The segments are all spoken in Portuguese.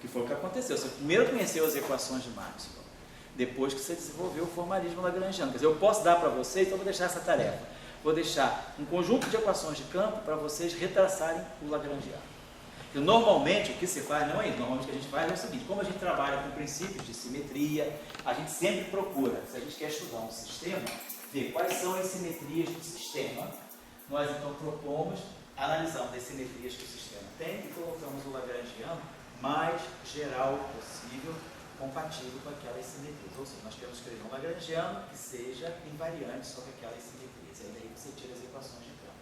Que foi o que aconteceu. Você primeiro conheceu as equações de Maxwell, depois que você desenvolveu o formalismo lagrangiano. Quer dizer, eu posso dar para vocês, então eu vou deixar essa tarefa. Vou deixar um conjunto de equações de campo para vocês retraçarem o lagrangiano. E normalmente o que se faz não é isso. Normalmente o que a gente faz é o seguinte: como a gente trabalha com princípios de simetria, a gente sempre procura, se a gente quer estudar um sistema, ver quais são as simetrias do sistema. Nós então propomos, analisando as simetrias que o sistema tem e colocamos o lagrangiano mais geral possível, compatível com aquelas simetrias. Ou seja, nós temos que escrever um lagrangiano que seja invariante sobre aquelas simetrias. Aí daí você tira as equações de campo.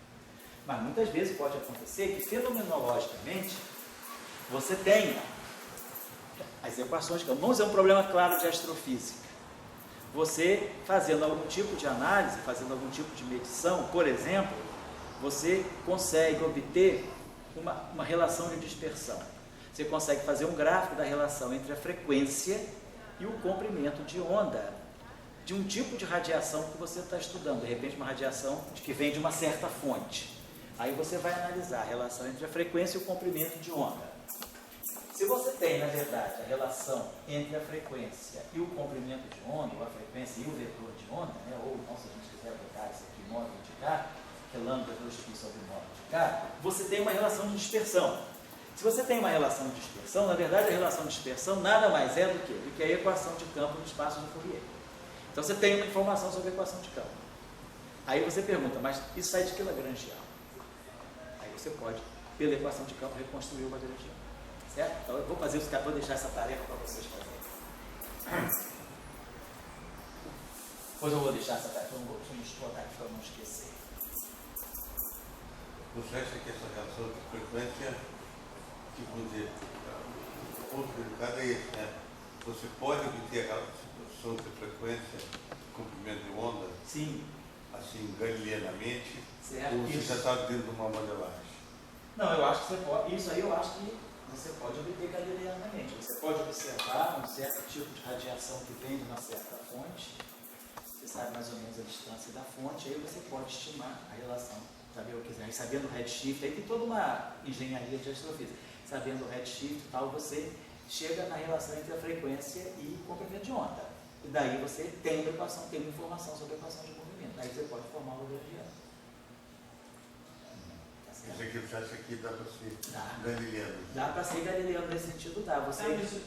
Mas muitas vezes pode acontecer que fenomenologicamente você tenha as equações de campo. Vamos dizer um problema claro de astrofísica. Você fazendo algum tipo de análise, fazendo algum tipo de medição, por exemplo, você consegue obter uma relação de dispersão. Você consegue fazer um gráfico da relação entre a frequência e o comprimento de onda de um tipo de radiação que você está estudando. De repente, uma radiação que vem de uma certa fonte. Aí você vai analisar a relação entre a frequência e o comprimento de onda. Se você tem, na verdade, a relação entre a frequência e o comprimento de onda, ou a frequência e o vetor de onda, né? Ou então, se a gente quiser botar isso aqui, módulo de K, que é lambda 2π sobre módulo de K, você tem uma relação de dispersão. Se você tem uma relação de dispersão, na verdade a relação de dispersão nada mais é do que a equação de campo no espaço de Fourier. Então você tem uma informação sobre a equação de campo. Aí você pergunta, mas isso sai de que lagrangiano? Aí você pode, pela equação de campo, reconstruir o lagrangiano. Certo? Então eu vou fazer os caras, vou deixar essa tarefa para vocês fazerem. Depois eu vou deixar essa tarefa, eu vou botar aqui para eu não esquecer. Você acha que essa relação de frequência, que vamos dizer, o ponto delicado é esse, né? Você pode obter a relação de frequência, comprimento de onda, sim, assim, galileanamente, certo, ou você já está dentro de uma modelagem? Não, eu acho que você pode, isso aí eu acho que você pode obter galileanamente. Você pode observar um certo tipo de radiação que vem de uma certa fonte, você sabe mais ou menos a distância da fonte, aí você pode estimar a relação, saber o que quiser. Sabendo o redshift, aí tem toda uma engenharia de astrofísica. Sabendo o redshift e tal, você chega na relação entre a frequência e o comprimento de onda. E daí você tem uma equação, tem uma informação sobre a equação de movimento. Aí você pode formar o lagrangiano. Isso aqui você acha que dá para ser galileano? Dá para ser galileano nesse sentido, dá. Você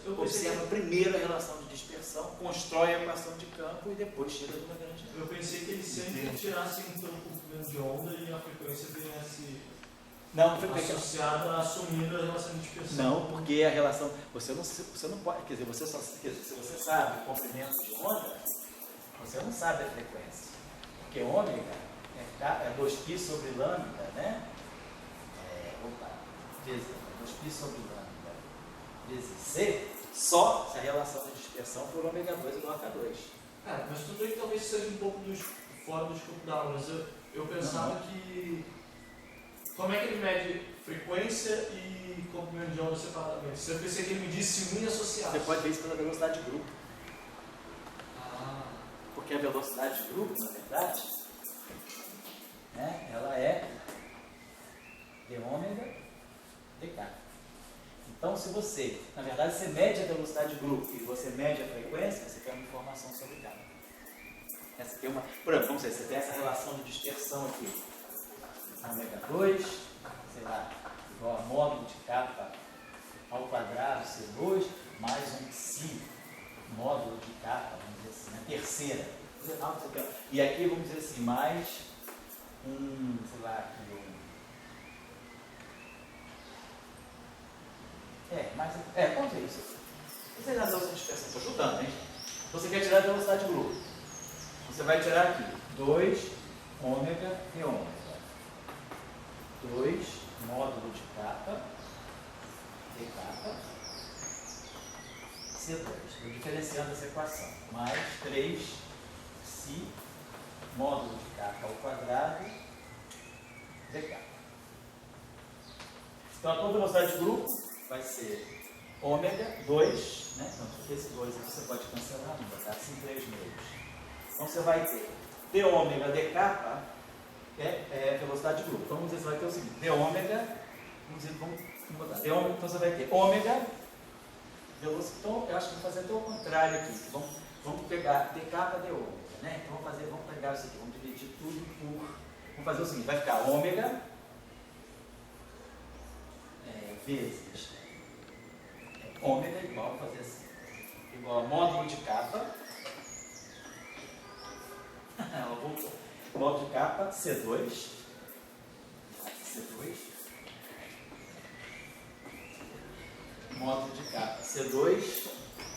observa primeiro a relação de dispersão, constrói a equação de campo e depois tira do lagrangiano. Eu pensei que eles sempre tirassem então o comprimento de onda e a frequência viesse associada assumindo a relação de dispersão. Não, porque a relação. Você não pode. Quer dizer, você só. Quer dizer, se você sabe o comprimento de onda, você não sabe a frequência. Porque ômega é 2π sobre lambda, né? Vezes 2π sobre lambda vezes C, só se a relação de dispersão for ômega 2 igual a K2. Cara, mas tudo bem que talvez seja um pouco fora do escopo da aula, mas eu pensava que. Como é que ele mede frequência e comprimento de onda separadamente? Eu pensei que ele medisse um associado. Você pode ver isso pela velocidade de grupo. Ah. Porque a velocidade de grupo, na verdade, né, ela é d ômega dk. Então, se você, na verdade, você mede a velocidade de grupo e você mede a frequência, você tem uma informação sobre K. Essa tem uma, por exemplo, vamos dizer, você tem essa relação de dispersão aqui. Ômega 2, sei lá, igual a módulo de K ao quadrado C2, mais um psi módulo de K, vamos dizer assim, a terceira. E aqui, vamos dizer assim, mais um, sei lá, quanto é isso? Você já deu essa dispersão, estou chutando, hein? Você quer tirar a velocidade de grupo. Você vai tirar aqui 2 ômega e ômega. 2 módulo de K, dK, C2. Estou diferenciando essa equação. Mais 3 psi módulo de K ao quadrado, dK. Então a tua velocidade de grupo vai ser ômega 2, né? Então, esse 2 aqui você pode cancelar, não botar assim 3 meios. Então você vai ter d ômega dk é velocidade de grupo. Então vamos dizer, você vai ter o seguinte, d ômega, vamos botar, d ômega, então você vai ter ômega Então, eu acho que vou fazer até o contrário aqui. Vamos pegar d capa de ômega, né? Então, vamos pegar isso aqui, vamos dividir tudo por... Vamos fazer o seguinte, vai ficar ômega vezes ômega igual, vou fazer assim, igual a módulo de capa, módulo de capa, C2, módulo de capa, C2,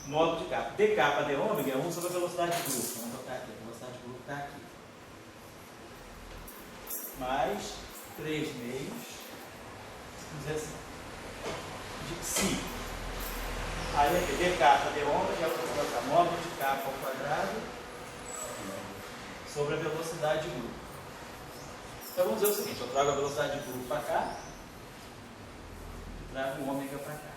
módulo de capa, d capa de ômega é 1 sobre a velocidade de grupo, vamos botar aqui, a velocidade de grupo está aqui, mais 3 meios, vamos dizer assim, de psi. Aí aqui, d capa de ômega é o módulo de capa ao quadrado sobre a velocidade de grupo. Então vamos dizer o seguinte, eu trago a velocidade de grupo para cá e trago o ômega para cá.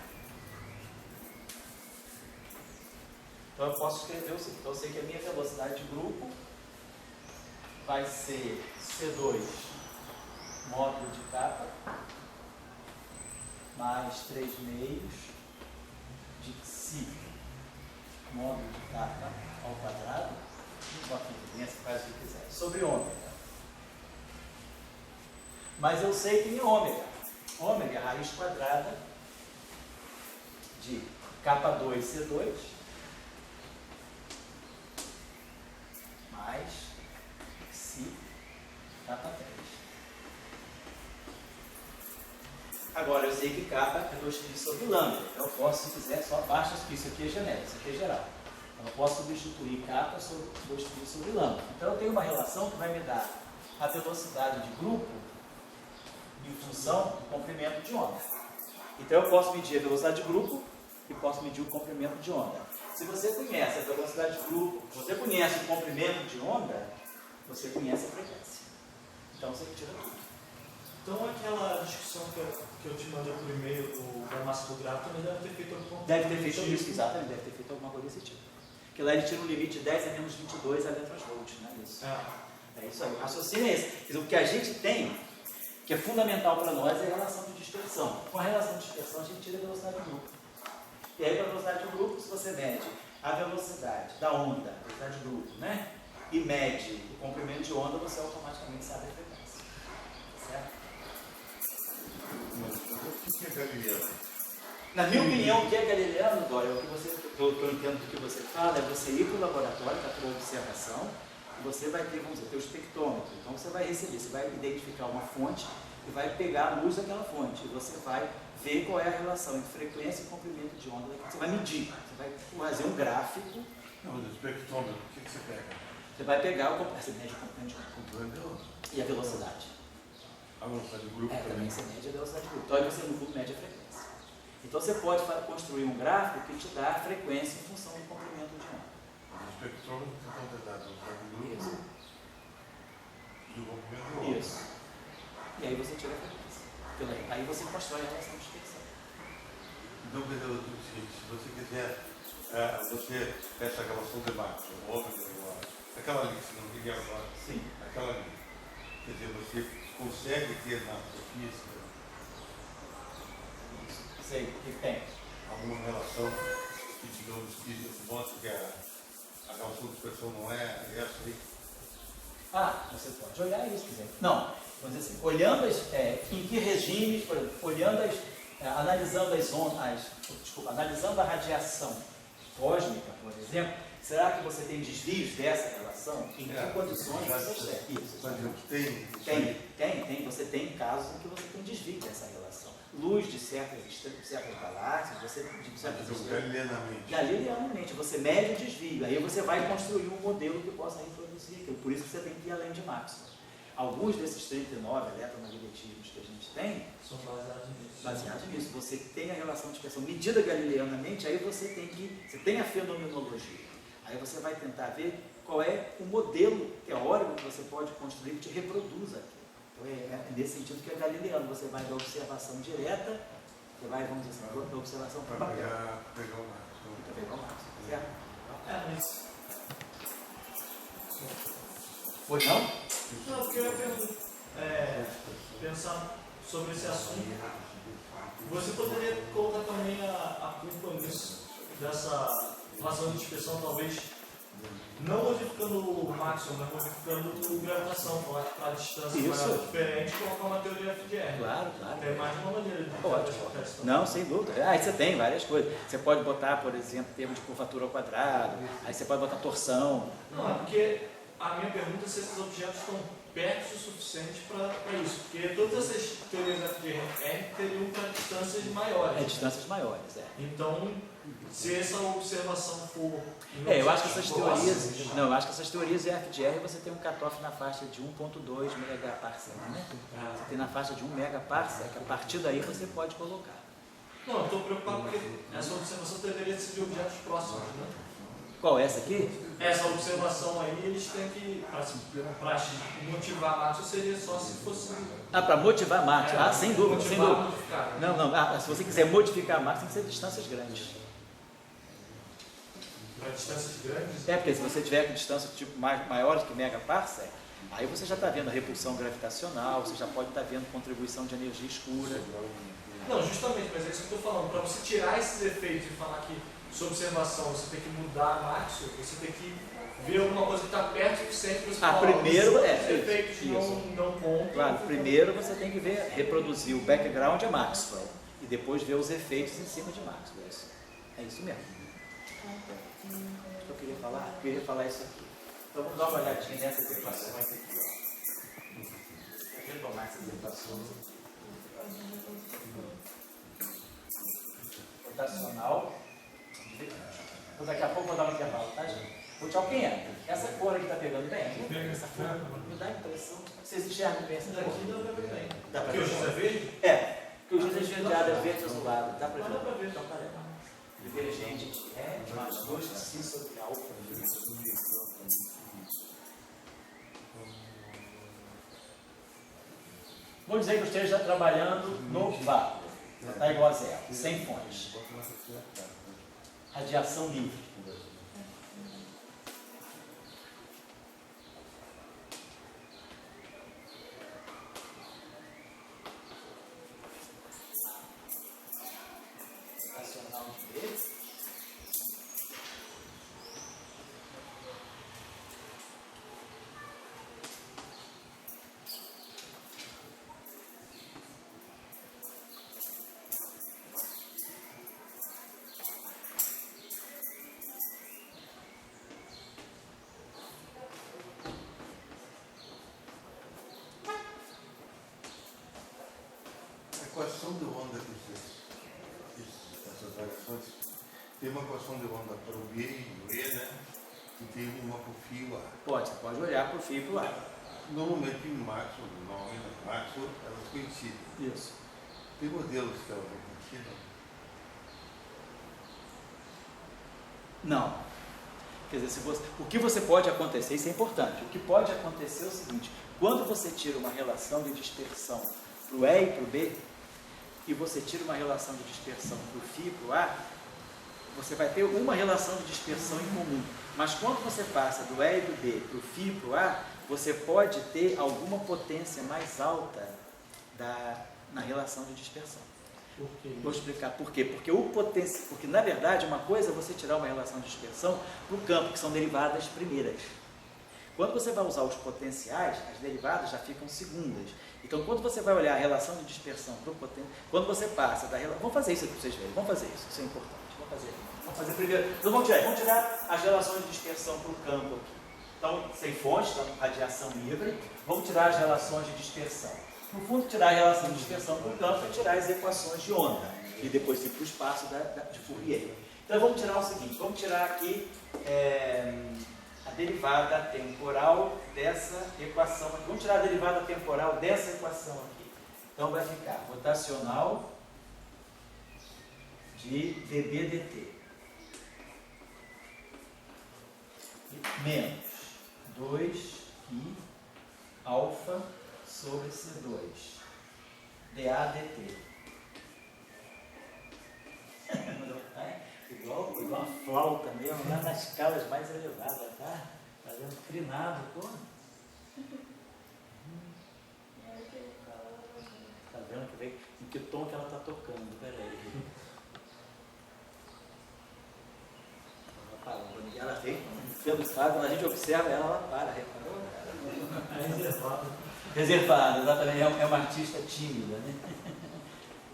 Então eu posso escrever o seguinte, então eu sei que a minha velocidade de grupo vai ser C2 módulo de capa mais 3 meios de psi módulo de capa ao quadrado, você faz o que quiser, sobre ômega. Mas eu sei que em ômega é a raiz quadrada de capa 2 C2 mais psi capa 3. Agora eu sei que capa é 2π sobre lambda, então eu posso, se quiser, só baixa isso aqui é genérico, isso aqui é geral. Então eu posso substituir capa sobre 2π sobre lambda. Então eu tenho uma relação que vai me dar a velocidade de grupo em função do comprimento de onda. Então eu posso medir a velocidade de grupo e posso medir o comprimento de onda. Se você conhece a velocidade de grupo, se você conhece o comprimento de onda, você conhece a frequência. Então você tira tudo. Então aquela discussão que eu te mandei por e-mail da massa do grafo também deve ter feito alguma coisa. Deve ter feito isso, exatamente, deve ter feito alguma coisa desse tipo. Porque lá ele tira um limite de 10 a menos 22 eletronvolts, não é isso? É isso aí. O raciocínio é esse. Quer dizer, o que a gente tem, que é fundamental para nós, é a relação de dispersão. Com a relação de dispersão, a gente tira a velocidade do grupo. E aí, para a velocidade do grupo, se você mede a velocidade da onda, a velocidade do grupo, né? E mede o comprimento de onda, você automaticamente sabe a frequência. Certo? Mas o que é galileano? Na minha opinião, o que é galileano, Dória, o que eu entendo do que você fala, é você ir para o laboratório, para a tua observação, e você vai ter, vamos dizer, teu espectrômetro. Então você vai receber, você vai identificar uma fonte e vai pegar a luz daquela fonte. E você vai ver qual é a relação entre frequência e comprimento de onda. Você vai medir, você vai fazer um gráfico. Não, mas o espectrômetro, o que você pega? Você vai pegar você mede o comprimento de onda e a velocidade. A velocidade do grupo também você mede a velocidade do grupo. Então aí você no fundo mede a frequência. Então você pode construir um gráfico que te dá a frequência em função do comprimento de onda. O espectrômetro que está dado no grupo Isso. do comprimento de onda. Isso. E aí você tira a frequência. Aí você constrói a relação de dispersão. Então, quer dizer, se você quiser, você essa relação de Maxwell, outra agora, aquela ali que você não queria agora, Sim. aquela ali, quer dizer, você consegue ter na física Sei, o que tem? alguma relação que, digamos, que mostra que a relação de dispersão não é essa aí? Você pode olhar isso, quiser. Não, vamos dizer assim, olhando em que regimes, por exemplo, olhando analisando as ondas, analisando a radiação cósmica, por exemplo, será que você tem desvios dessa relação? Em que condições você observa? Isso. Tem. Você tem casos em que você tem desvio dessa relação. Luz de certas galáxias, você de certas estrelas. Galileanamente, você mede o desvio, aí você vai construir um modelo que possa reproduzir aquilo. Por isso que você tem que ir além de Maxwell. Alguns desses 39 eletromagnetismos que a gente tem são baseados nisso. Você tem a relação de dispersão medida galileanamente, aí você tem a fenomenologia. Aí você vai tentar ver qual é o modelo teórico que você pode construir que te reproduza aquilo. Então é nesse sentido que é galileano. Você vai da observação direta, você vai, vamos dizer assim, da observação para papel. Pegar o Maxwell. Para pegar o Maxwell, certo? Mas... Foi não? Não, porque eu ia pensar sobre esse assunto. Você poderia colocar também a culpa nisso dessa relação de dispersão, talvez não modificando o máximo, mas modificando o gravitação para distâncias diferentes, colocar uma teoria FDR. Claro, claro. Tem mais de uma maneira de Ótimo. Não, sem dúvida. Aí você tem várias coisas. Você pode botar, por exemplo, termo de curvatura ao quadrado, aí você pode botar torção. Não, é porque a minha pergunta é se esses objetos estão perto o suficiente para isso. Porque todas essas teorias FDR teriam para distâncias maiores. Distâncias maiores, Então, se essa observação for... eu acho que essas teorias... Não, eu acho que essas teorias de FDR você tem um cutoff na faixa de 1.2 megaparsec, né? Você tem na faixa de 1 megaparsec, a partir daí você pode colocar. Não, eu estou preocupado porque essa observação deveria ser de objetos próximos, né? Qual, essa aqui? Essa observação aí, eles têm que, para motivar Maxwell, seria só se fosse... Para motivar Maxwell, sem dúvida, sem dúvida. Modificar. Não, se você quiser modificar Maxwell, tem que ser distâncias grandes. Para distâncias grandes? Porque se você tiver com distâncias tipo, maiores que megaparsec, aí você já está vendo a repulsão gravitacional, você já pode estar vendo contribuição de energia escura. Não, justamente, mas é isso que eu estou falando. Para você tirar esses efeitos e falar que sua observação, você tem que mudar a Maxwell, você tem que ver alguma coisa que está perto o suficiente para você falar. Primeiro, os efeitos não contam. Claro, primeiro você tem que ver, reproduzir o background de Maxwell e depois ver os efeitos em cima de Maxwell. É isso mesmo. O que eu queria falar? Eu queria falar isso aqui. Então vamos dar uma olhadinha nessas equações aqui. Vou retomar essas equações. Rotacional. Então daqui a pouco eu vou dar um intervalo, tá, gente? Vou tchau, quem é? Essa cor aqui tá pegando bem? Essa cor me dá a impressão. Vocês enxergam bem essa cor? Daqui dá para ver bem. Dá pra Porque ver? o José verde? Porque o giz é esverdeado, é verde azulado. Dá pra ver? Dá para ver. Então tá legal. Divergente de R mais 2 π sobre alfa. Vou dizer que eu esteja trabalhando no vácuo. Está igual a zero, sem fonte. Radiação livre. Racional de B. A equação de onda essas variações, tem uma equação de onda para o B e o E, né? E tem uma para o fio A. Pode olhar para o fio e para o ar. Normalmente em Maxwell, elas coincidem. Isso. Tem modelos que elas não coincidem? Não. Quer dizer, o que você pode acontecer, isso é importante, o que pode acontecer é o seguinte, quando você tira uma relação de dispersão para o E e para o B, e você tira uma relação de dispersão para o φ e para o A, você vai ter uma relação de dispersão em comum. Mas quando você passa do E e do B para o φ e para o A, você pode ter alguma potência mais alta na relação de dispersão. Por quê? Vou explicar por quê. Porque na verdade uma coisa é você tirar uma relação de dispersão para o campo, que são derivadas primeiras. Quando você vai usar os potenciais, as derivadas já ficam segundas. Então quando você vai olhar a relação de dispersão para o potencial, quando você passa da relação... Vamos fazer isso aqui para vocês verem, vamos fazer isso é importante. Vamos fazer primeiro. Então vamos tirar as relações de dispersão para o campo aqui. Então, sem fonte, então radiação livre, vamos tirar as relações de dispersão. No fundo, tirar a relação de dispersão para o campo é tirar as equações de onda e depois ir para o espaço de Fourier. Então vamos tirar o seguinte, vamos tirar aqui a derivada temporal dessa equação aqui. Vamos tirar a derivada temporal dessa equação aqui. Então vai ficar rotacional de dB dt menos 2π alfa sobre C2 dA dt. igual uma flauta mesmo, lá nas escalas mais elevadas, tá? Tá vendo? Crinado, pô. Tá vendo que vem em que tom que ela tá tocando? Pera aí. ok? Pelo estado, quando a gente observa ela, ela para, reparou? Reservada, exatamente. É uma artista tímida, né?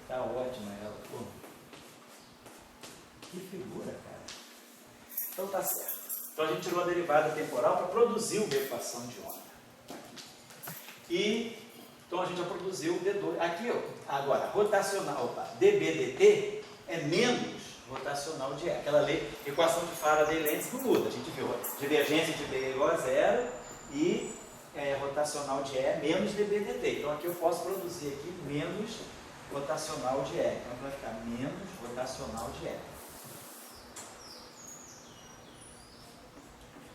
Tá ótima ela. Pô. Que figura, cara. Então tá certo. Então a gente tirou a derivada temporal para produzir uma equação de onda. E então a gente já produziu o D2. Aqui, ó, agora, rotacional, dBdt é menos rotacional de E. Aquela equação de Faraday-Lentz não muda. A gente viu divergência de B é igual a zero e rotacional de E menos dBdt. Então aqui eu posso produzir aqui menos rotacional de E. Então vai ficar menos rotacional de E.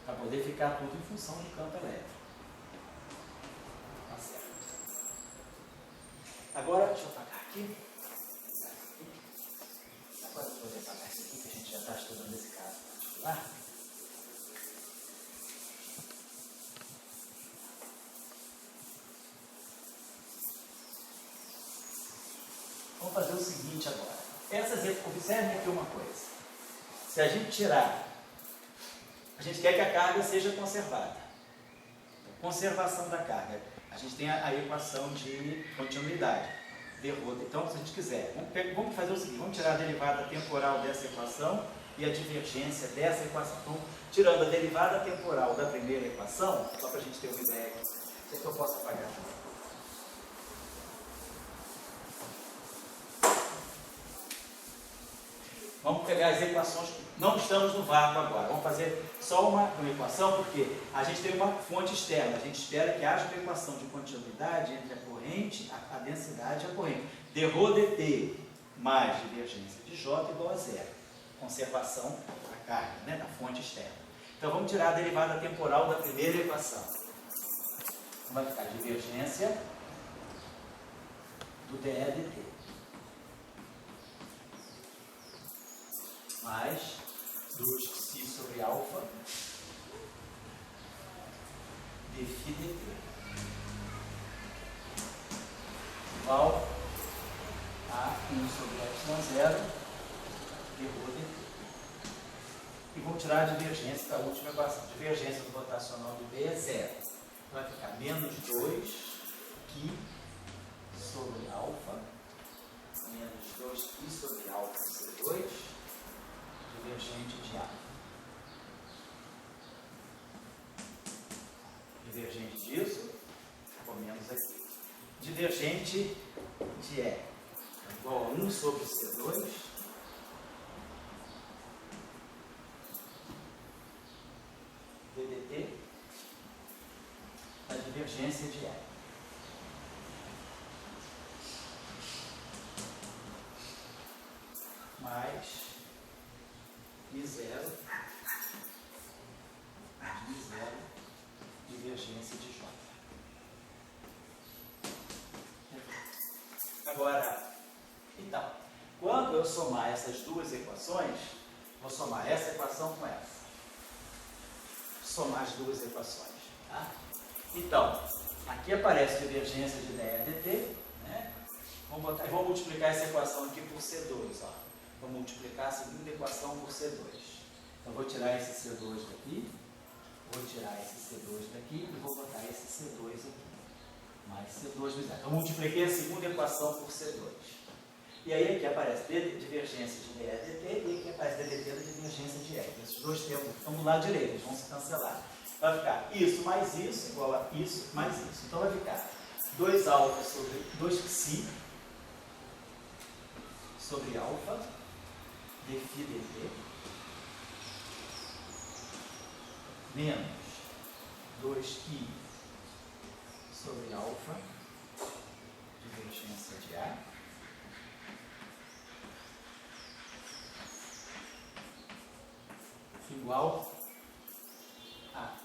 Para poder ficar tudo em função do campo elétrico. Tá certo. Agora, deixa eu apagar aqui. Agora eu vou poder apagar isso aqui, que a gente já está estudando esse caso particular. Vamos fazer o seguinte agora. Observem aqui uma coisa. Se a gente tirar, a gente quer que a carga seja conservada. Conservação da carga. A gente tem a equação de continuidade. Então, se a gente quiser, vamos fazer o seguinte, vamos tirar a derivada temporal dessa equação e a divergência dessa equação. Então, tirando a derivada temporal da primeira equação, só para a gente ter uma ideia aqui, sei que eu posso apagar também. Vamos pegar as equações, não estamos no vácuo agora, vamos fazer só uma equação, porque a gente tem uma fonte externa, a gente espera que haja uma equação de continuidade entre a corrente, a densidade e a corrente. dρdt mais divergência de J igual a zero, conservação da carga, né, da fonte externa. Então vamos tirar a derivada temporal da primeira equação. Vai ficar divergência do dEdt. Mais 2π sobre alfa dφ dt igual a 1 sobre ε0 dρdt. E vamos tirar a divergência da última equação. Divergência do rotacional de B é zero. Vai ficar menos 2π sobre alfa menos 2π sobre alfa C2 divergente de A. Divergente disso, ficou menos aqui. Divergente de E igual a 1 sobre C2 ddt da divergência de E. Mais I0 divergência de J. Agora, então, quando eu somar essas duas equações, vou somar essa equação com essa. Somar as duas equações. Tá? Então, aqui aparece divergência de dEdt, né? Vou multiplicar essa equação aqui por C2. Ó. Vou multiplicar a segunda equação por C2. Então, vou tirar esse C2 daqui, vou tirar esse C2 daqui e vou botar esse C2 aqui. Mais C2 vezes. Então, multipliquei a segunda equação por C2. E aí aqui aparece divergência de dEdt e aqui aparece ddt da divergência de E. Esses dois termos estão do lado direito, eles vão se cancelar. Vai ficar isso mais isso igual a isso mais isso. Então, vai ficar 2α sobre 2π sobre alfa dφ dt menos 2π sobre alfa divergência de A igual a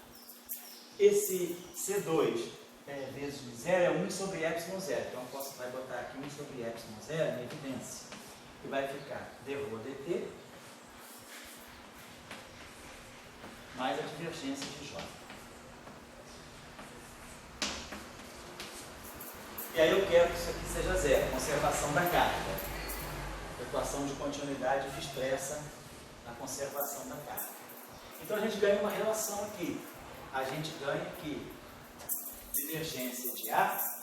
esse C2 vezes 0 é 1 sobre ε0. Então eu vai botar aqui 1 sobre ε0 na evidência. E vai ficar dρdt mais a divergência de J. E aí eu quero que isso aqui seja zero, conservação da carga. A equação de continuidade que expressa a conservação da carga. Então a gente ganha uma relação aqui. A gente ganha aqui divergência de A.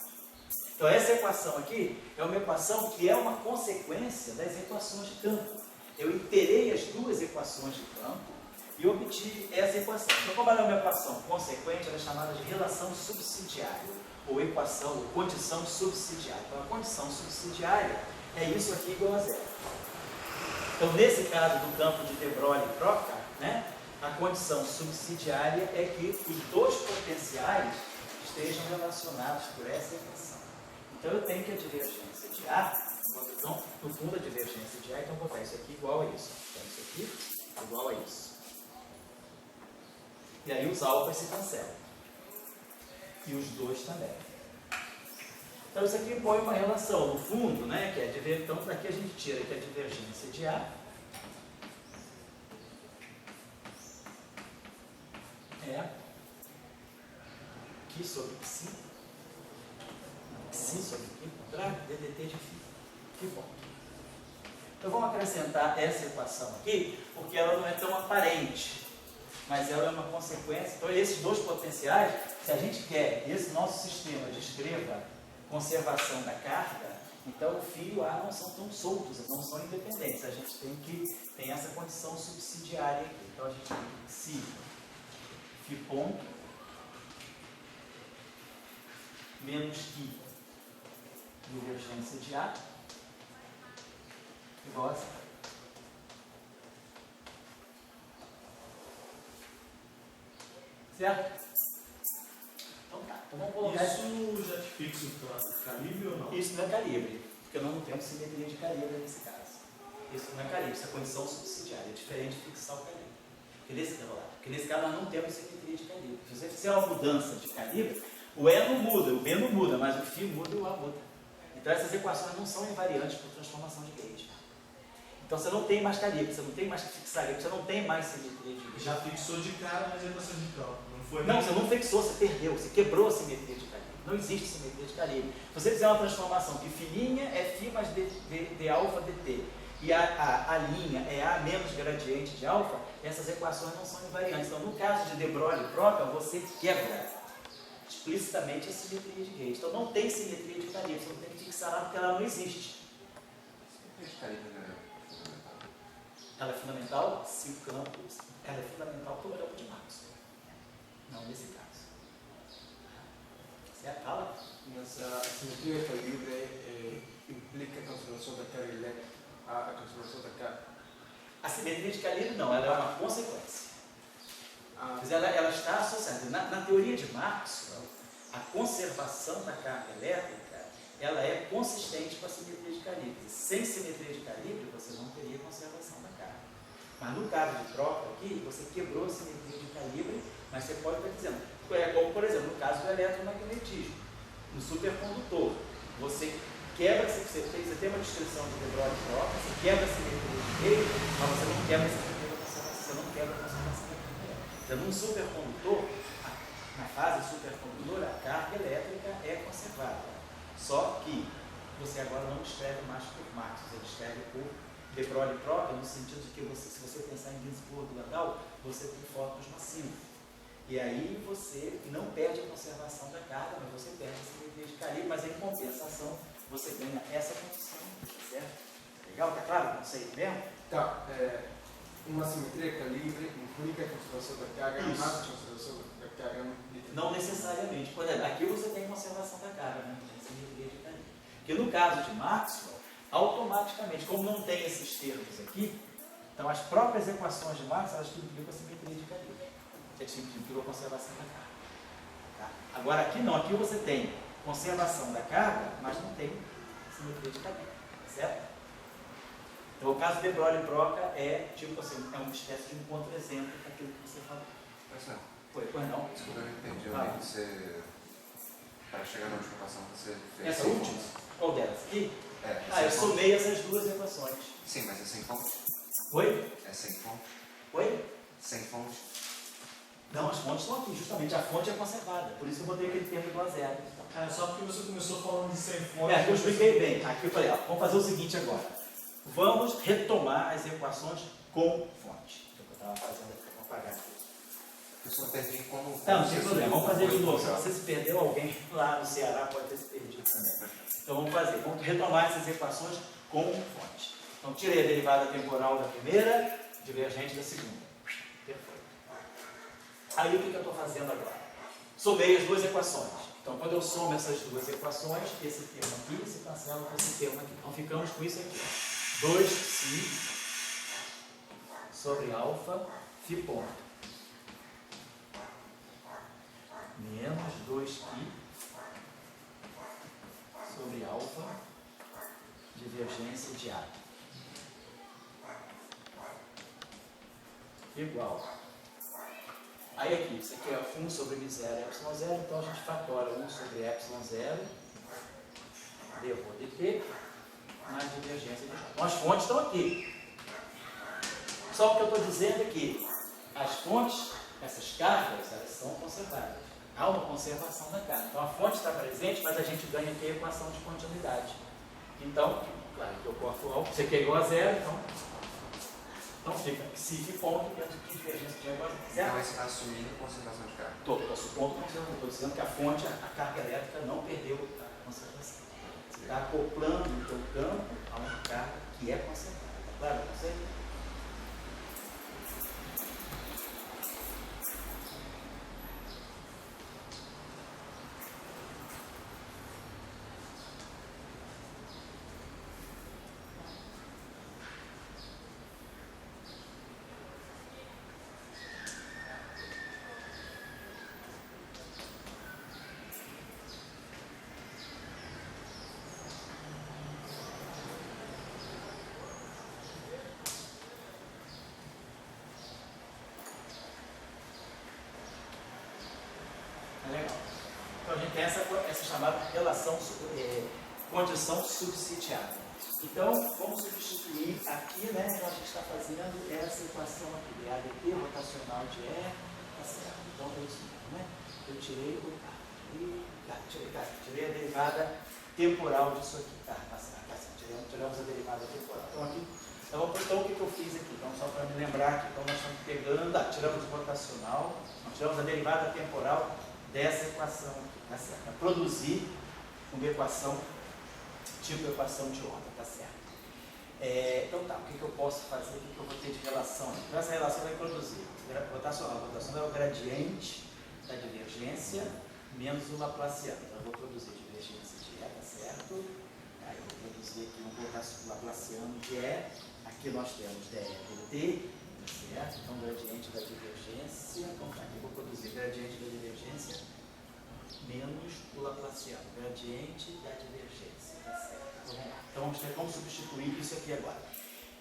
Então essa equação aqui é uma equação que é uma consequência das equações de campo. Eu iterei as duas equações de campo e obtive essa equação. Então, como ela é uma equação consequente, ela é chamada de relação subsidiária, ou equação, ou condição subsidiária. Então, a condição subsidiária é isso aqui igual a zero. Então, nesse caso do campo de de Broglie e Proctor, né, a condição subsidiária é que os dois potenciais estejam relacionados por essa equação. Então, eu tenho que a divergência de A, então, no fundo, a divergência de A, então, vou botar isso aqui igual a isso. Então, isso aqui igual a isso. E aí, os alfas se cancelam. E os dois também. Então, isso aqui põe uma relação, no fundo, né, que é então, daqui a gente tira que a divergência de A é Q sobre Psi, Psi sobre Q, contrário, ddt de φ. Que bom. Então, vamos acrescentar essa equação aqui, porque ela não é tão aparente, mas ela é uma consequência. Então, esses dois potenciais, se a gente quer que esse nosso sistema descreva conservação da carga, então o φ e o A não são tão soltos, não são independentes. A gente tem essa condição subsidiária aqui. Então, a gente tem que se φ ponto menos Q divergência de A igual a zero. Certo? Então tá. Então vamos colocar isso já te fixa o calibre ou não? Isso não é calibre, porque nós não temos simetria de calibre nesse caso. Isso não é calibre, isso é condição subsidiária, é diferente de fixar o calibre. Porque nesse caso nós não temos simetria de calibre. Se você fizer uma mudança de calibre, o E não muda, o B não muda, mas o φ muda e o A muda. Então essas equações não são invariantes por transformação de Gauge. Então você não tem mais calibre, você não tem mais que fixar calibre, você não tem mais simetria de Gauge. Já fixou de cara nas equações de campo. Não, você não fixou, você perdeu, você quebrou a simetria de calibre. Não existe simetria de calibre. Se você fizer uma transformação que fininha é φ mais d alfa dt e a linha é A menos gradiente de alfa, essas equações não são invariantes. Então, no caso de de Broglie e Proctor, você quebra explicitamente a simetria de Gauge. Então, não tem simetria de calibre, você não tem que fixar nada porque ela não existe. Simetria de calibre é fundamental. Ela é fundamental se o campo... Ela é fundamental para o campo de Maxwell. Não nesse caso. Certo? Fala? Mas a simetria de calibre implica a conservação da carga elétrica, a conservação da carga. A simetria de calibre não, ela é uma consequência. Mas ela está associada. Na teoria de Maxwell, a conservação da carga elétrica, ela é consistente com a simetria de calibre. Sem simetria de calibre, você não teria conservação da carga. Mas no caso de Proctor aqui, você quebrou a simetria de calibre, mas você pode estar dizendo, é como, por exemplo, no caso do eletromagnetismo. No supercondutor, você quebra, você tem uma descrição de de Broglie e Proctor, você quebra a simetria de Gauge, mas você não quebra a simetria da conservação, você não quebra a conservação da carga elétrica. Então, num supercondutor, na fase supercondutora, a carga elétrica é conservada. Só que você agora não escreve mais por Maxwell, você escreve por de Broglie e Proctor, no sentido de que se você pensar em Ginzburg e tal, você tem fótons massivos. E aí você não perde a conservação da carga, mas você perde a simetria de calibre, mas em compensação você ganha essa condição, certo? Legal? Tá claro o conceito mesmo? Tá, uma simetria de calibre implica a conservação da carga, Isso. mas a conservação da carga não implica. Não necessariamente. Por exemplo, aqui você tem conservação da carga, né? Tem simetria de calibre. Porque no caso de Maxwell, automaticamente, como não tem esses termos aqui, então as próprias equações de Maxwell, elas implicam a simetria de calibre. Que implicam a conservação da carga. Tá? Agora aqui não, aqui você tem conservação da carga, mas não tem simetria de calibre. Certo? Então o caso de Broglie e Proctor é tipo assim, é uma espécie de um contra-exemplo daquilo que você falou. Pois não? Desculpa, eu não entendi. Eu lembro que você, para chegar na última equação, você fez Essa sem última? fontes. Qual delas? Aqui? Sem Eu fontes. somei essas duas equações. Sim, mas é sem fonte? Oi? É sem fonte? Oi? Sem fonte? Não, as fontes estão aqui, justamente a fonte é conservada. Por isso eu botei aquele termo igual a zero. Só porque você começou falando de sem fonte. Aqui eu expliquei bem. Aqui eu falei, ó, vamos fazer o seguinte agora. Vamos retomar as equações com fonte. É o que eu estava fazendo aqui, vou apagar aqui. Eu só perdi como. Tá, não tem problema, vamos fazer de novo. Se você se perdeu, alguém lá no Ceará pode ter se perdido também. Então vamos fazer, vamos retomar essas equações com fonte. Então tirei a derivada temporal da primeira, divergente da segunda. Perfeito. Aí o que eu estou fazendo agora? Somei as duas equações. Então quando eu somo essas duas equações, esse termo aqui se cancela com esse termo aqui. Então ficamos com isso aqui. 2π sobre alfa φ ponto. Menos 2π sobre alfa divergência de A. Igual. Aí aqui, isso aqui é 1 sobre μ0 ε0, então a gente fatora 1 sobre ε0 d rho dt mais divergência de A. Então as fontes estão aqui. Só o que eu estou dizendo é que as fontes, essas cargas, elas são conservadas. Há uma conservação da carga. Então a fonte está presente, mas a gente ganha aqui a equação de continuidade. Então, claro que eu corto algo, você quer igual a zero, então fica psi ponto dentro de divergência de igual a zero. Então você está assumindo conservação de carga. Estou supondo conservação. Estou dizendo que a fonte, a carga elétrica não perdeu a conservação. Você está acoplando o teu campo a uma carga que é conservada. Está claro para você? Legal. Então a gente tem essa chamada relação, condição subsidiada. Então vamos substituir aqui, né? Então a gente está fazendo essa equação aqui, de ADT rotacional de E, tá certo. Então é isso mesmo, né? Eu tirei tirei a derivada temporal disso aqui. Tá certo. Tiramos a derivada temporal. Então aqui, então o que eu fiz aqui? Então só para me lembrar aqui, então nós estamos pegando, tiramos o rotacional, nós tiramos a derivada temporal dessa equação aqui, tá certo? Para produzir uma equação, tipo equação de onda, tá certo? Então tá, o que eu posso fazer, o que eu vou ter de relação? Então essa relação vai produzir rotacional. A rotacional é o gradiente da divergência menos o laplaciano. Então eu vou produzir divergência de E, tá certo? Aí eu vou produzir aqui um laplaciano de E. Aqui nós temos dE dt, tá certo? Então gradiente da divergência, então tá, aqui eu vou produzir gradiente da divergência menos o laplaciano, gradiente da divergência, tá certo? Então vamos lá. Então vamos ter como substituir isso aqui agora.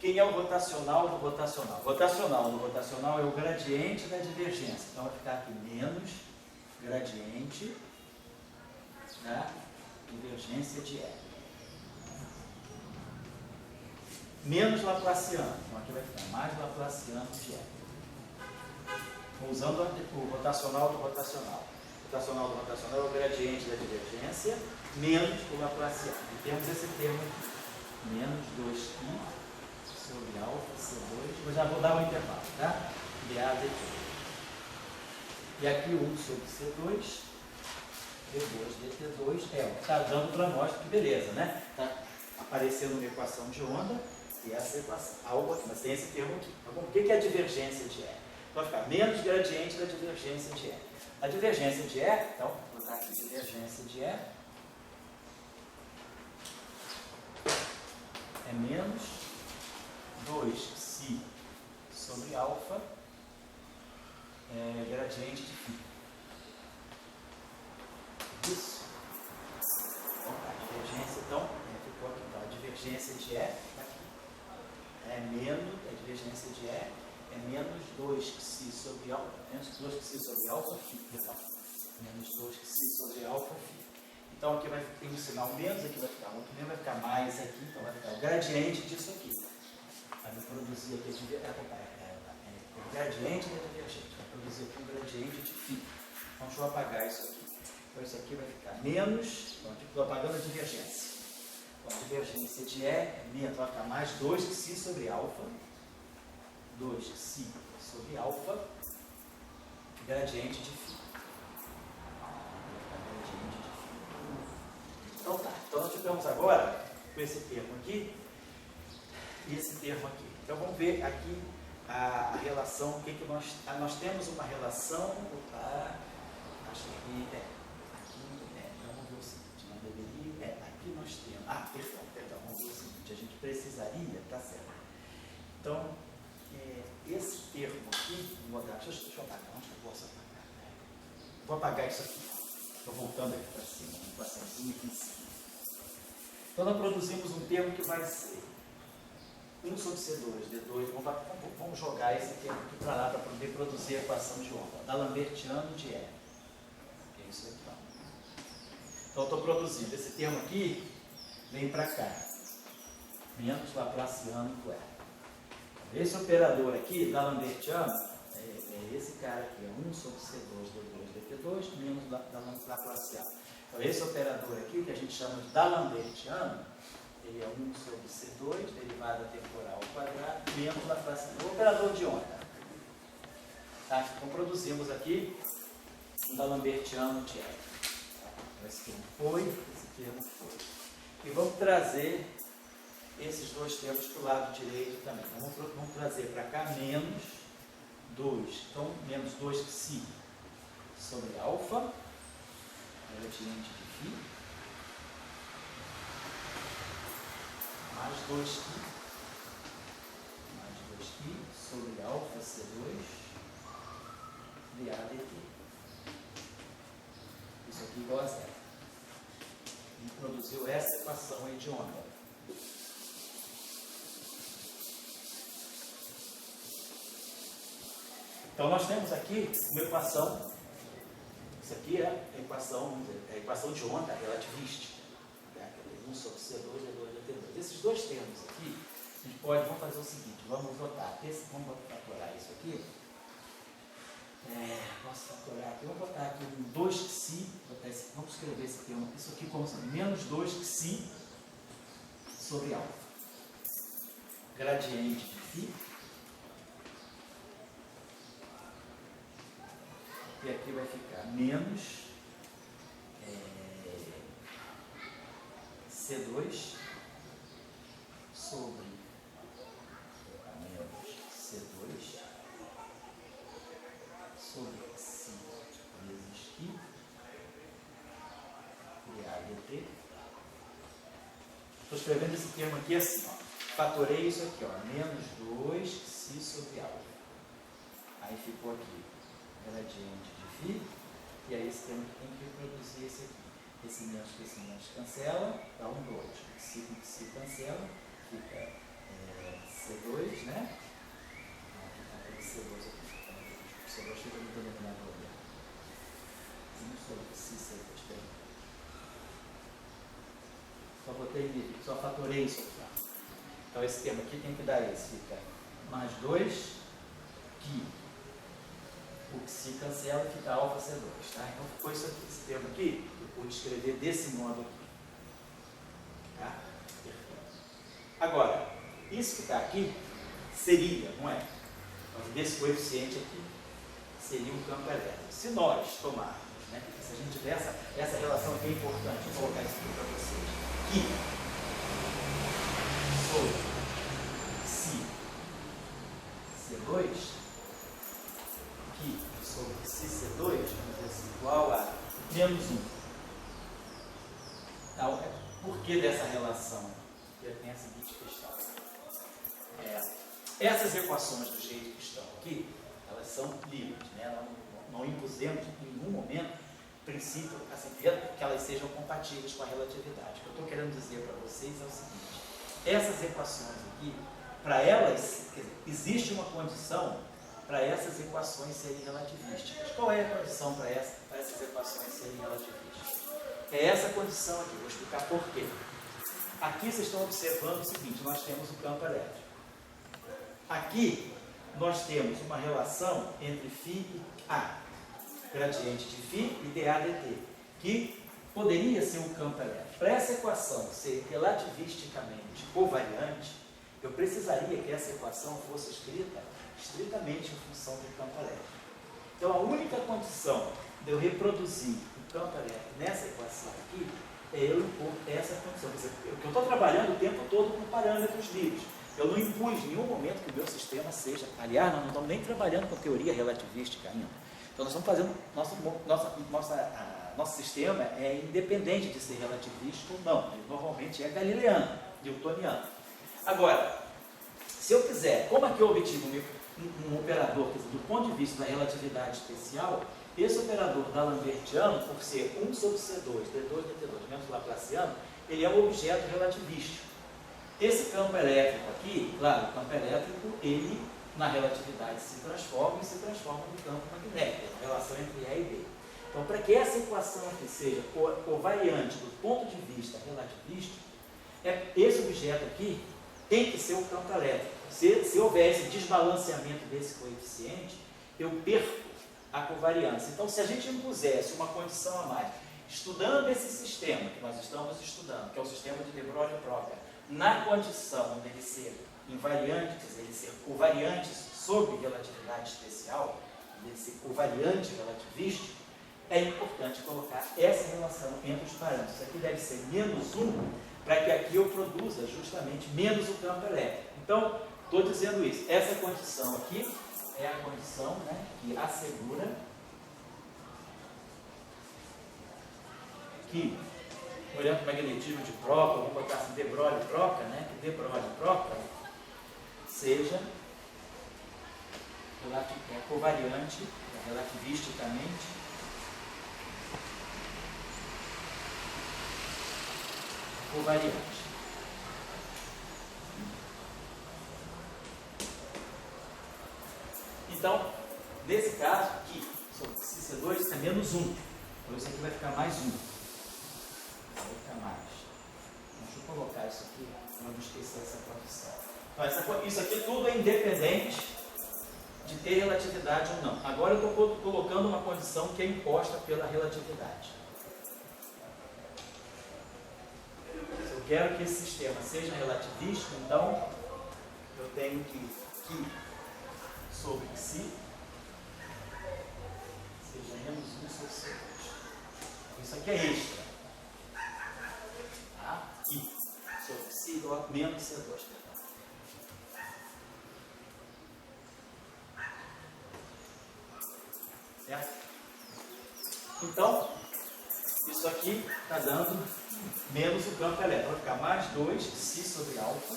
Quem é o rotacional do rotacional? Rotacional do rotacional é o gradiente da divergência. Então vai ficar aqui menos gradiente da divergência de E. Menos laplaciano. Então aqui vai ficar mais laplaciano de E. Usando o rotacional do rotacional. O rotacional do rotacional é o gradiente da divergência menos o laplaciano. E temos esse termo aqui. Menos 2π sobre alfa C2. Eu já vou dar um intervalo, tá? dA dt. E aqui 1 sobre C2. D2 dt2 é o que está dando para nós, que beleza, né? Está aparecendo uma equação de onda e essa equação. Algo aqui, mas tem esse termo aqui. Tá bom? O que é a divergência de E? Então vai ficar menos gradiente da divergência de E. A divergência de E, então, vou botar aqui divergência de E, é menos 2π sobre alfa gradiente de φ. Isso? Então, a divergência, então, ficou aqui. Então, a divergência de E, tá aqui, é menos, a divergência de E é menos 2π sobre alfa, menos 2π sobre alfa φ. Menos 2π sobre alfa φ. Então aqui vai ter um sinal menos, aqui vai ficar um menos, vai ficar mais aqui, então vai ficar o gradiente disso aqui. Vai produzir aqui o gradiente da divergente, vai produzir aqui um gradiente de φ. Então deixa eu apagar isso aqui. Então isso aqui vai ficar menos, estou apagando a divergência. Então a divergência de E é menos, vai ficar mais 2π sobre alfa. 2π sobre alfa gradiente de φ. Então tá, então nós ficamos agora com esse termo aqui e esse termo aqui. Então vamos ver aqui a relação, o que nós temos uma relação, acho que então vamos ver o seguinte, não deveria, aqui nós temos, perdão, vamos ver o seguinte, a gente precisaria, tá certo. Então, esse termo aqui, deixa eu apagar, onde eu posso apagar? Vou apagar isso aqui, estou voltando aqui para cima, uma equaçãozinha aqui em cima. Então nós produzimos um termo que vai ser 1 sobre C2, D2, vamos jogar esse termo aqui para lá para poder produzir a equação de onda, D'Alembertiano de E. Que é isso aqui, ó. Então eu estou produzindo, esse termo aqui vem para cá, menos Laplaciano do E. Esse operador aqui, D'Alembertiano, é esse cara aqui, é 1 sobre C2, D2, DT2, menos Laplaciano. Então esse operador aqui, que a gente chama de D'Alembertiano, ele é 1 sobre C2, derivada temporal ao quadrado, menos Laplaciano. O operador de onda. Tá? Então produzimos aqui um D'Alembertiano de E. Esse termo foi, esse termo foi. E vamos trazer esses dois termos para o lado direito também. Então vamos trazer para cá menos 2. Então, menos 2 psi sobre alfa, gradiente de φ, mais 2π sobre alfa C2 de ADT. Isso aqui igual a zero. A gente produziu essa equação aí de onda. Então nós temos aqui uma equação, isso aqui é a equação de onda relativística, né? 1 sobre C2, D2, DT2. Esses dois termos aqui, a gente vamos fazer o seguinte, vamos fatorar isso aqui, posso fatorar aqui, vamos botar aqui um 2π, vamos escrever esse termo, isso aqui como se menos 2π sobre alfa, gradiente de φ. E aqui vai ficar menos C2 sobre menos C2 sobre π vezes π de ADT. Estou escrevendo esse termo aqui assim, ó. Fatorei isso aqui, ó, menos 2π sobre alfa. Aí ficou aqui gradiente de φ, e aí esse termo tem que reproduzir esse aqui. Esse menos cancela, dá um 2. Psi com psi cancela, fica C2, né? Aqui está aquele C2 aqui. O C2 fica no denominador dele. 1 sobre psi C2 tem. Só botei livre, só fatorei isso aqui. Então esse termo aqui tem que dar esse, fica mais 2 π. O que se cancela e fica alfa C2, tá? Então ficou isso aqui, esse termo aqui, eu pude escrever desse modo aqui. Tá? Agora, isso que está aqui seria, não é? Desse coeficiente aqui, seria um campo elétrico. Se nós tomarmos, né? Se a gente tiver essa relação aqui é importante, vou colocar isso aqui para vocês. Que sobre π C2, sobre πc2, vamos dizer assim, igual a menos 1. Então, por que dessa relação? Eu tenho a seguinte questão. Essas equações do jeito que estão aqui, elas são livres, né? Não impusemos em nenhum momento princípio assim, que elas sejam compatíveis com a relatividade. O que eu estou querendo dizer para vocês é o seguinte: essas equações aqui, para elas, quer dizer, existe uma condição para essas equações serem relativísticas. Qual é a condição para essas equações serem relativísticas? É essa condição aqui, vou explicar por quê. Aqui vocês estão observando o seguinte, nós temos o campo elétrico. Aqui nós temos uma relação entre φ e A, gradiente de φ e dA dt, que poderia ser um campo elétrico. Para essa equação ser relativisticamente covariante, eu precisaria que essa equação fosse escrita estritamente em função do campo elétrico. Então, a única condição de eu reproduzir o campo elétrico nessa equação aqui é eu impor essa condição. Quer dizer, eu estou trabalhando o tempo todo com parâmetros livres. Eu não impus em nenhum momento que o meu sistema seja... Aliás, nós não estamos nem trabalhando com teoria relativística ainda. Então, nós estamos fazendo... Nosso sistema é independente de ser relativista ou não. Ele normalmente é galileano, newtoniano. Agora, se eu quiser... Como é que eu obtive um operador, quer dizer, do ponto de vista da relatividade especial, esse operador d'Alembertiano, por ser 1 sobre C2, D2, DT2, menos Laplaciano, ele é um objeto relativístico. Esse campo elétrico aqui, claro, o campo elétrico, ele, na relatividade, se transforma e se transforma no campo magnético, a relação entre E e B. Então, para que essa equação aqui seja covariante do ponto de vista relativístico, esse objeto aqui tem que ser o campo elétrico. Se houver esse desbalanceamento desse coeficiente, eu perco a covariância. Então, se a gente impusesse uma condição a mais, estudando esse sistema que nós estamos estudando, que é o sistema de de Broglie-Proca, na condição dele ser invariante, quer dizer, ele ser covariante sob relatividade especial, dele ser covariante relativístico, é importante colocar essa relação entre os parâmetros. Isso aqui deve ser menos 1, para que aqui eu produza justamente menos o campo elétrico. Então, estou dizendo isso. Essa condição aqui é a condição, né, que assegura que, olhando para o magnetismo de Proca, vamos botar assim, de Broglie-Proca, né, que de Broglie-Proca seja covariante, relativisticamente, covariante. Então, nesse caso aqui, sobre C2 é menos 1. Então, isso aqui vai ficar mais 1. Vai ficar mais. Então, deixa eu colocar isso aqui, para não esquecer essa condição. Então, isso aqui tudo é independente de ter relatividade ou não. Agora eu estou colocando uma condição que é imposta pela relatividade. Se eu quero que esse sistema seja relativístico, então eu tenho que sobre si seja menos 1 sobre C2. Isso aqui é extra. Tá? I sobre si igual a menos C2. Certo? Então, isso aqui está dando menos o campo elétrico. Vai ficar mais 2 si sobre alfa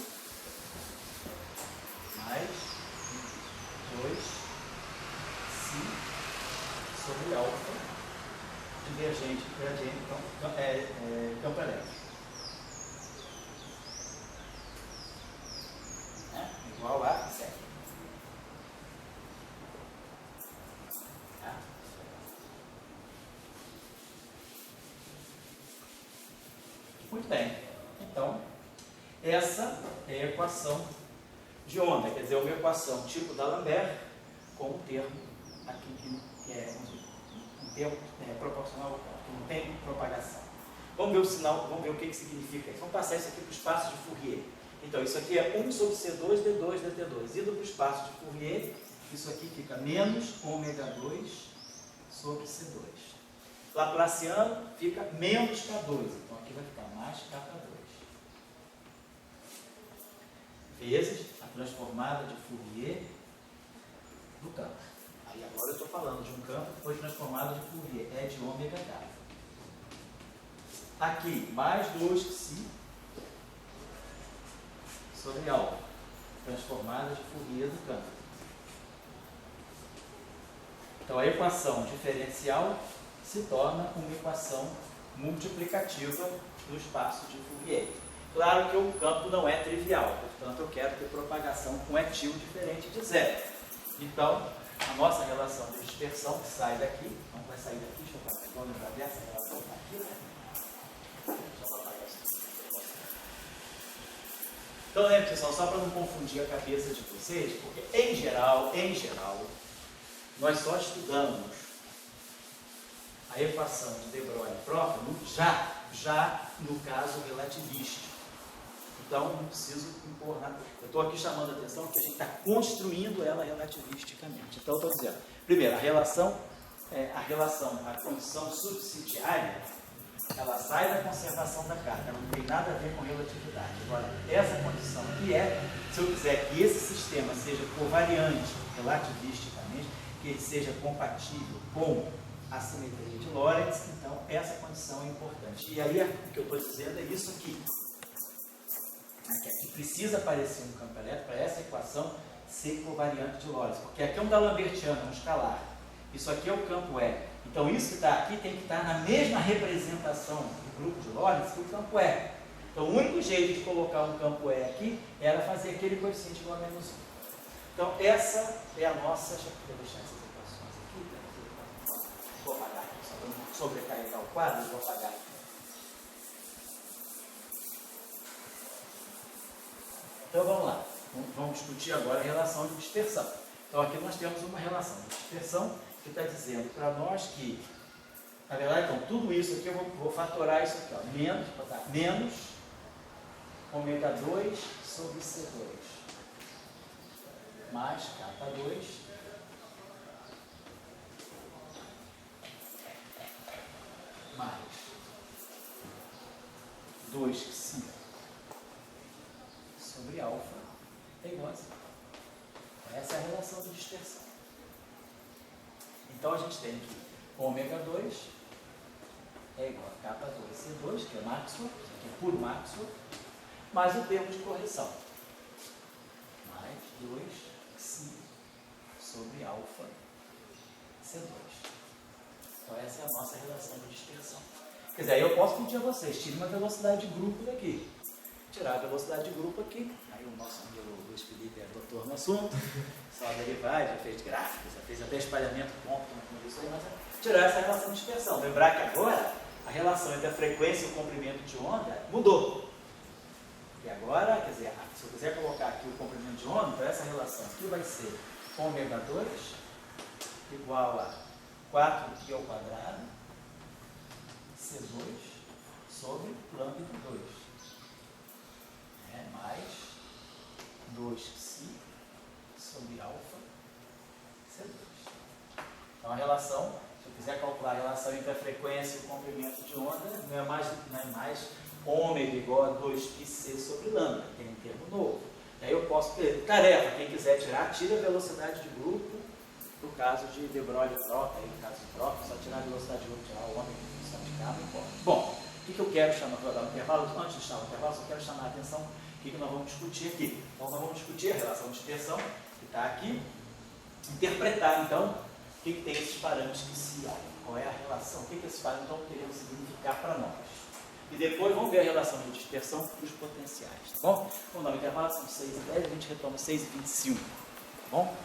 mais 2 si sobre alfa divergente, gradiente, então, campo elétrico. Igual a 7. Tá? Muito bem. Então, essa é a equação de onda, quer dizer, uma equação tipo d'Alembert com um termo aqui que é um termo proporcional, que não tem propagação. Vamos ver o sinal, vamos ver o que significa isso. Vamos passar isso aqui para o espaço de Fourier. Então, isso aqui é 1 sobre C2, D2, DT2. Indo para o espaço de Fourier, isso aqui fica menos ômega 2 sobre C2. Laplaciano fica menos K2, então aqui vai ficar mais K2. Vezes a transformada de Fourier do campo. Aí agora eu estou falando de um campo que foi transformado de Fourier, é de ômega K. Aqui, mais 2π sobre alfa, transformada de Fourier do campo. Então a equação diferencial se torna uma equação multiplicativa no espaço de Fourier. Claro que o campo não é trivial, portanto eu quero ter propagação com etil diferente de zero. Então, a nossa relação de dispersão que sai daqui, não vai sair daqui, deixa eu fazer, vamos lembrar dessa relação aqui, né? Só para apagar isso. Então, lembra, pessoal, só para não confundir a cabeça de vocês, porque em geral, nós só estudamos a equação de de Broglie-Proca já no caso relativístico. Então, não preciso impor nada. Eu estou aqui chamando a atenção que a gente está construindo ela relativisticamente. Então, eu estou dizendo, primeiro, a condição subsidiária, ela sai da conservação da carga, ela não tem nada a ver com relatividade. Agora, essa condição aqui se eu quiser que esse sistema seja covariante relativisticamente, que ele seja compatível com a simetria de Lorentz, então essa condição é importante. E aí, o que eu estou dizendo é isso aqui. Aqui precisa aparecer um campo elétrico para essa equação ser covariante de Lorentz, porque aqui é um D'Alembertiano, um escalar. Isso aqui é o campo E. Então, isso que está aqui tem que estar na mesma representação do grupo de Lorentz que o campo E. Então, o único jeito de colocar um campo E aqui era fazer aquele coeficiente igual a menos 1. Então, essa é a nossa... Deixa eu deixar essas equações aqui. Vou apagar aqui, só para não sobrecarregar o quadro, vou apagar aqui. Então, vamos lá. Vamos discutir agora a relação de dispersão. Então, aqui nós temos uma relação de dispersão que está dizendo para nós que, na verdade, então, tudo isso aqui, eu vou fatorar isso aqui, ó, menos ômega 2 sobre C2, mais K2, mais 2π sobre alfa é igual a 0. Essa é a relação de dispersão. Então, a gente tem que ômega 2 é igual a K2C2, que é Maxwell, que é puro Maxwell, mais o termo de correção, mais 2π sobre alfa C2. Então, essa é a nossa relação de dispersão. Quer dizer, aí eu posso pedir a vocês, tire uma velocidade de grupo daqui. Tirar a velocidade de grupo aqui. Aí o nosso amigo Luiz Felipe é doutor no assunto, só derivado, já fez gráficos, já fez até espalhamento ponto com isso aí, mas tirar essa relação de dispersão. Lembrar que agora a relação entre a frequência e o comprimento de onda mudou. E agora, quer dizer, se eu quiser colocar aqui o comprimento de onda, então essa relação aqui vai ser ômega 2 igual a 4π ao quadrado C2 sobre lambda 2. Mais 2π sobre alfa C2. Então, a relação, se eu quiser calcular a relação entre a frequência e o comprimento de onda, não é mais ômega igual a 2πc sobre lambda, tem um termo novo. Aí eu posso, tarefa, quem quiser tirar, tira a velocidade de grupo, no caso de De Broglie e Broca, aí no caso de Broca, só tirar a velocidade de grupo, tirar o ômega em função de K, não importa. Bom, o que eu quero chamar, vou dar um intervalo, antes de chamar o intervalo, só quero chamar a atenção o que nós vamos discutir aqui. Então, nós vamos discutir a relação de dispersão, que está aqui, interpretar, então, o que tem esses parâmetros que se olham, qual é a relação, o que esses parâmetros estão querendo significar para nós. E depois vamos ver a relação de dispersão para os potenciais, tá bom? Vamos dar um intervalo, são 6h10, a gente retoma 6h25, tá bom?